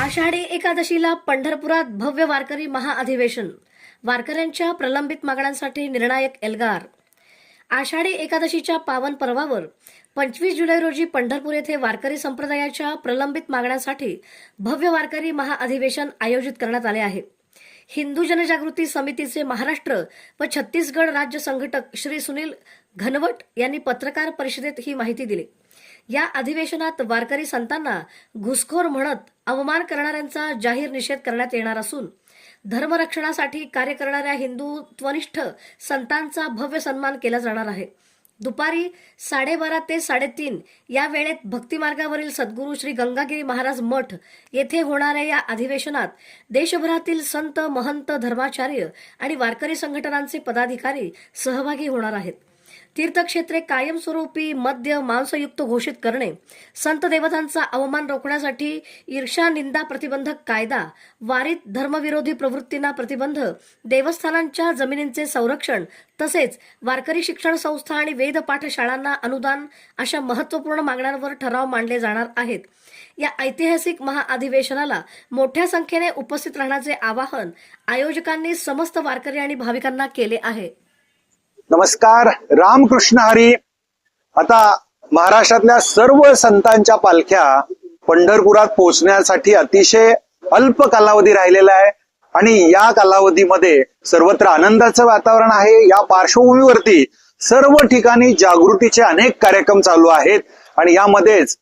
आषाढी एकादशीला पंढरपुरात भव्य वारकरी महाअधिवेशन. वारकऱ्यांच्या प्रलंबित मागण्यांसाठी निर्णायक एल्गार. आषाढी एकादशीच्या पावन पर्वावर 25 जुलै रोजी पंढरपूर येथे वारकरी संप्रदायाच्या प्रलंबित मागण्यांसाठी भव्य वारकरी महाअधिवेशन आयोजित करण्यात आले आहे. हिंदू जनजागृती समितीचे महाराष्ट्र व छत्तीसगड राज्य संघटक श्री सुनील घनवट यांनी पत्रकार परिषदेत ही माहिती दिली. या अधिवेशनात वारकरी संतांना घुसखोर म्हणत अवमान करणाऱ्यांचा जाहीर निषेध करण्यात येणार असून धर्मरक्षणासाठी कार्य करणाऱ्या हिंदुत्वनिष्ठ संतांचा भव्य सन्मान केला जाणार आहे. दुपारी 12:30 ते 3:30 या वेळेत भक्तिमार्गावरील सद्गुरू श्री गंगागिरी महाराज मठ येथे होणाऱ्या या अधिवेशनात देशभरातील संत, महंत, धर्माचार्य आणि वारकरी संघटनांचे पदाधिकारी सहभागी होणार आहेत. तीर्थक्षेत्रे कायमस्वरूपी मद्य मांसयुक्त घोषित करणे, संत देवतांचा अवमान रोखण्यासाठी ईर्ष्या निंदा प्रतिबंधक कायदा, वारीत धर्मविरोधी प्रवृत्तींना प्रतिबंध, देवस्थानांच्या जमिनींचे संरक्षण तसेच वारकरी शिक्षण संस्था आणि वेद पाठशाळांना अनुदान अशा महत्त्वपूर्ण मागण्यांवर ठराव मांडले जाणार आहेत. या ऐतिहासिक महाअधिवेशनाला मोठ्या संख्येने उपस्थित राहण्याचे आवाहन आयोजकांनी समस्त वारकरी आणि भाविकांना केले आहे. नमस्कार, रामकृष्ण हरी. आता महाराष्ट्रातल्या सर्व संतांच्या पालख्या पंढरपुरात पोहोचण्यासाठी अतिशय अल्प कालावधी राहिलेला आहे आणि या कालावधीमध्ये सर्वत्र आनंदाचं वातावरण आहे. या पार्श्वभूमीवरती सर्व ठिकाणी जागृतीचे अनेक कार्यक्रम चालू आहेत आणि यामध्येच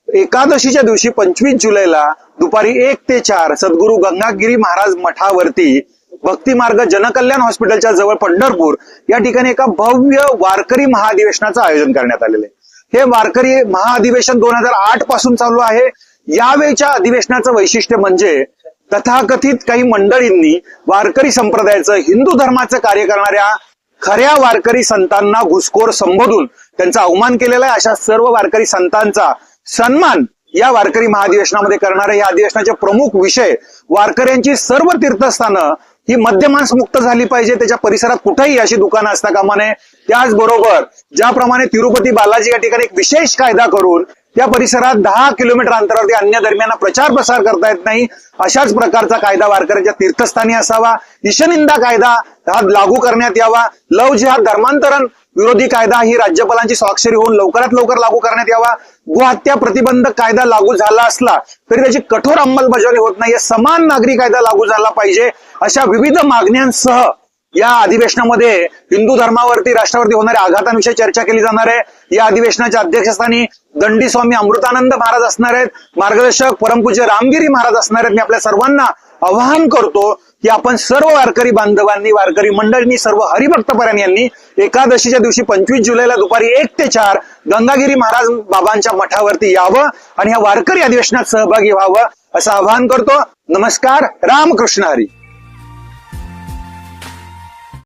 एकादशीच्या दिवशी 25 जुलैला दुपारी 1 ते 4 सद्गुरू गंगागिरी महाराज मठावरती भक्तिमार्ग जनकल्याण हॉस्पिटलच्या जवळ पंढरपूर या ठिकाणी एका भव्य वारकरी महाअधिवेशनाचं आयोजन करण्यात आलेलं आहे. हे वारकरी महाअधिवेशन 2008 पासून चालू आहे. यावेळच्या अधिवेशनाचं वैशिष्ट्य म्हणजे तथाकथित काही मंडळींनी वारकरी संप्रदायाचं, हिंदू धर्माचं कार्य करणाऱ्या खऱ्या वारकरी संतांना घुसखोर संबोधून त्यांचा अवमान केलेला आहे. अशा सर्व वारकरी संतांचा सन्मान या वारकरी महाअधिवेशनामध्ये करणारे या अधिवेशनाचे प्रमुख विषय वारकऱ्यांची सर्व तीर्थस्थानं ही मद्यमांस मुक्त झाली पाहिजे. त्याच्या परिसरात कुठेही अशी दुकानं असता कामा नये. त्याचबरोबर ज्याप्रमाणे तिरुपती बालाजी या ठिकाणी एक विशेष कायदा करून त्या परिसरात 10 किलोमीटर अंतरावरती अन्य धर्मियांना प्रचार प्रसार करता येत नाही, अशाच प्रकारचा कायदा वारकऱ्यांच्या तीर्थस्थानी असावा. ईशनिंदा कायदा हा लागू करण्यात यावा. लव जिहाद धर्मांतरण विरोधी कायदा ही राज्यपालांची स्वाक्षरी होऊन लवकरात लवकर लागू करण्यात यावा. गोहत्या प्रतिबंधक कायदा लागू झाला असला तरी त्याची कठोर अंमलबजावणी होत नाहीये. समान नागरी कायदा लागू झाला पाहिजे. अशा विविध मागण्यांसह या अधिवेशनामध्ये हिंदू धर्मावरती, राष्ट्रावरती होणाऱ्या आघातांविषयी चर्चा केली जाणार आहे. या अधिवेशनाच्या अध्यक्षस्थानी दंडी स्वामी अमृतानंद महाराज असणार आहेत. मार्गदर्शक परमपूज्य रामगिरी महाराज असणार आहेत. मी आपल्या सर्वांना आवाहन करतो की आपण सर्व वारकरी बांधवांनी, वारकरी मंडळींनी, सर्व हरिभक्तपरायण यांनी एकादशीच्या दिवशी 25 जुलैला दुपारी 1 ते 4 गंगागिरी महाराज बाबांच्या मठावरती यावं आणि या वारकरी अधिवेशनात सहभागी व्हावं असं आवाहन करतो. नमस्कार, रामकृष्ण हरी.